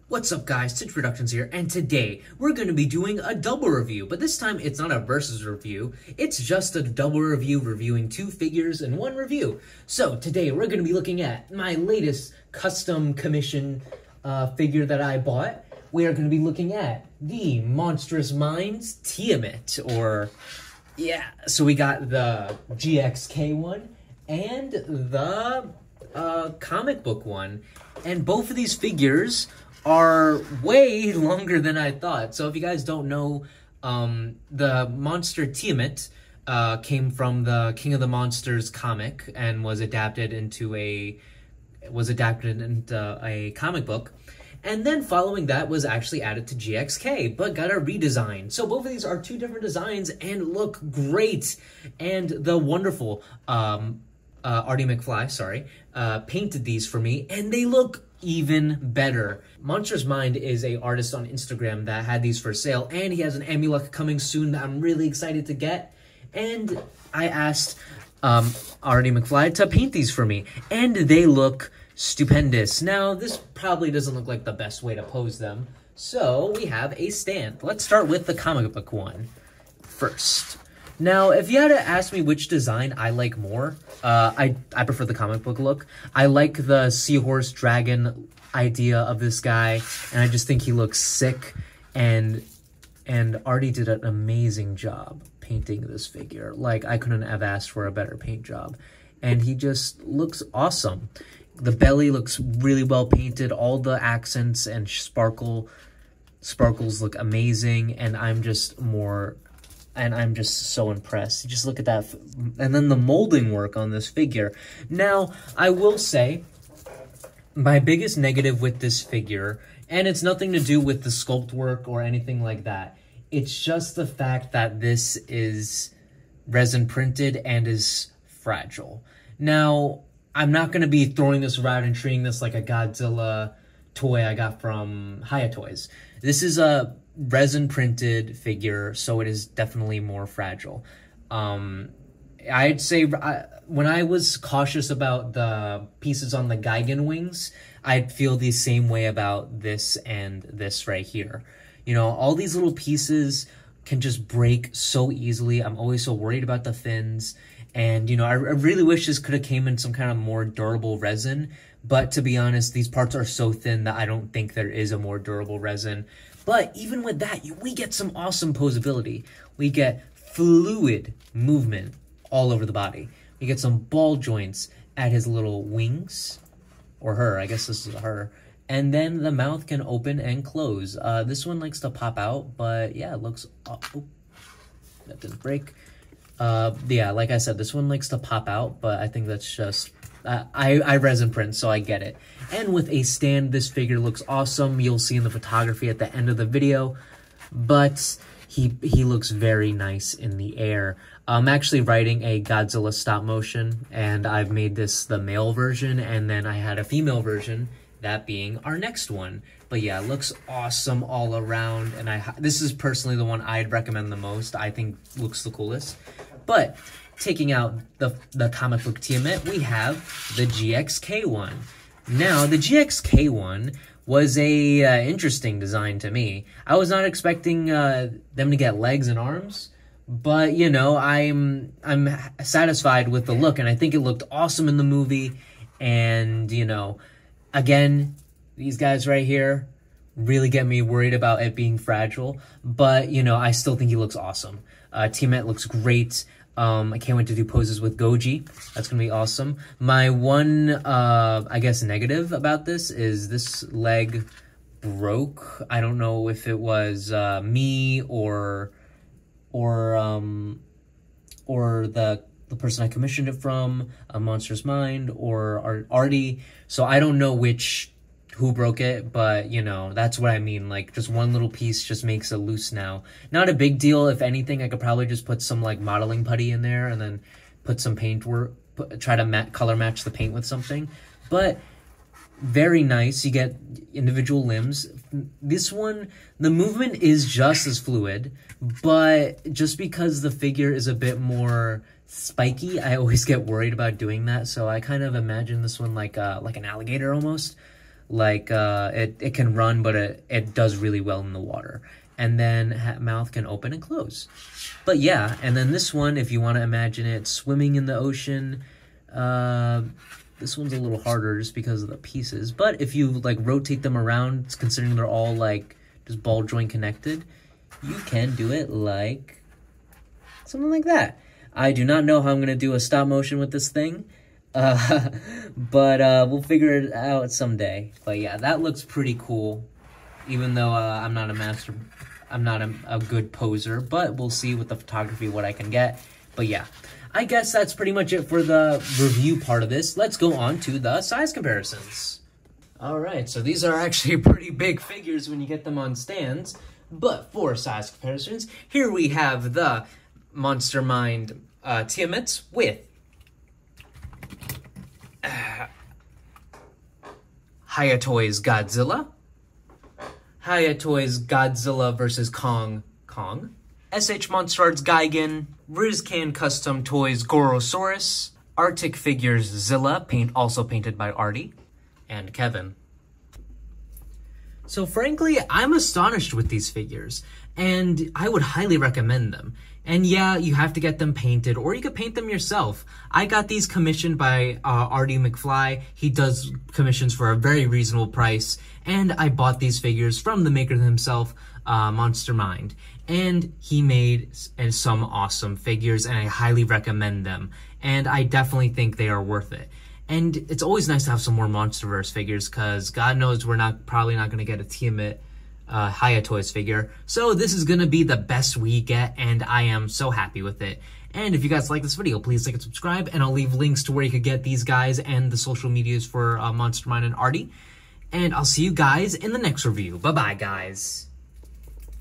What's up guys, Stitch Productions here, and today we're going to be doing a double review, but this time it's not a versus review, it's just a double review reviewing two figures in one review. So today we're going to be looking at my latest custom commission figure that I bought. We are going to be looking at the MonsterousMind Tiamat, so we got the GXK one and the comic book one, and both of these figures are way longer than I thought. So if you guys don't know, the monster Tiamat came from the King of the Monsters comic and was adapted into a comic book. And then following that was actually added to GXK, but got a redesign. So both of these are two different designs and look great. And the wonderful Artie McFly, painted these for me, and they look even better. MonsterousMind is a artist on Instagram that had these for sale, and he has an Amulek coming soon that I'm really excited to get. And I asked Artie McFly to paint these for me, and they look stupendous. Now, this probably doesn't look like the best way to pose them, so we have a stand. Let's start with the comic book one first. Now, if you had to ask me which design I like more, I prefer the comic book look. I like the seahorse dragon idea of this guy, and I just think he looks sick, and Artie did an amazing job painting this figure. Like, I couldn't have asked for a better paint job, and he just looks awesome. The belly looks really well painted. All the accents and sparkles look amazing, and I'm just so impressed. Just look at that. And then the molding work on this figure. Now, I will say, my biggest negative with this figure, and it's nothing to do with the sculpt work or anything like that, it's just the fact that this is resin printed and is fragile. Now, I'm not going to be throwing this around and treating this like a Godzilla toy I got from Hiya Toys. This is a resin printed figure, so it is definitely more fragile. I'd say when I was cautious about the pieces on the Gigan wings, I'd feel the same way about this and this right here. You know, all these little pieces can just break so easily. I'm always so worried about the fins, and you know, I really wish this could have came in some kind of more durable resin, but to be honest, these parts are so thin that I don't think there is a more durable resin. But even with that, we get some awesome posability. We get fluid movement all over the body. We get some ball joints at his little wings, or her, I guess this is her. And then the mouth can open and close. This one likes to pop out, but yeah, it looks, oh, that didn't break. Yeah, like I said, this one likes to pop out, but I think that's just, I resin print, so I get it. And with a stand, this figure looks awesome. You'll see in the photography at the end of the video, but he looks very nice in the air. I'm actually writing a Godzilla stop motion, and I've made this the male version, and then I had a female version, that being our next one. But yeah, it looks awesome all around, and this is personally the one I'd recommend the most. I think looks the coolest. But taking out the comic book Tiamat, we have the GXK one. Now, the GXK one was a interesting design to me. I was not expecting them to get legs and arms, but you know, I'm satisfied with the look, and I think it looked awesome in the movie. And you know, again, these guys right here really get me worried about it being fragile, but you know, I still think he looks awesome. Tiamat looks great. I can't wait to do poses with Goji. That's gonna be awesome. My one, I guess, negative about this is this leg broke. I don't know if it was me or the person I commissioned it from, MonsterousMind, or Artie. So I don't know who broke it, but you know, that's what I mean. Like, just one little piece just makes it loose now. Not a big deal. If anything, I could probably just put some like modeling putty in there and then put some paint work, try to color match the paint with something. But very nice. You get individual limbs. This one, the movement is just as fluid, but just because the figure is a bit more spiky, I always get worried about doing that. So I kind of imagine this one like an alligator almost. Like it can run, but it does really well in the water. And then mouth can open and close. But yeah, and then this one, if you want to imagine it swimming in the ocean, this one's a little harder just because of the pieces. But if you like rotate them around, considering they're all like just ball joint connected, you can do it like something like that. I do not know how I'm going to do a stop motion with this thing. But we'll figure it out someday. But yeah, that looks pretty cool. Even though I'm not a good poser, but we'll see with the photography what I can get. But yeah, I guess that's pretty much it for the review part of this. Let's go on to the size comparisons. Alright, so these are actually pretty big figures when you get them on stands. But for size comparisons, here we have the MonsterMind Tiamat with Hayatoy's Godzilla, Hayatoy's Godzilla vs. Kong, SH Monsterarts Gigan, Rizcan Custom Toys Gorosaurus, Arctic Figures Zilla, also painted by Artie, and Kevin. So frankly, I'm astonished with these figures, and I would highly recommend them. And yeah, you have to get them painted, or you could paint them yourself. I got these commissioned by Artie McFly. He does commissions for a very reasonable price, and I bought these figures from the maker himself, MonsterMind. And he made some awesome figures, and I highly recommend them. And I definitely think they are worth it. And it's always nice to have some more Monsterverse figures, because God knows we're probably not going to get a Tiamat Hayatoy's figure. So this is going to be the best we get, and I am so happy with it. And if you guys like this video, please like and subscribe, and I'll leave links to where you could get these guys and the social medias for MonsterMind and Artie. And I'll see you guys in the next review. Bye-bye, guys.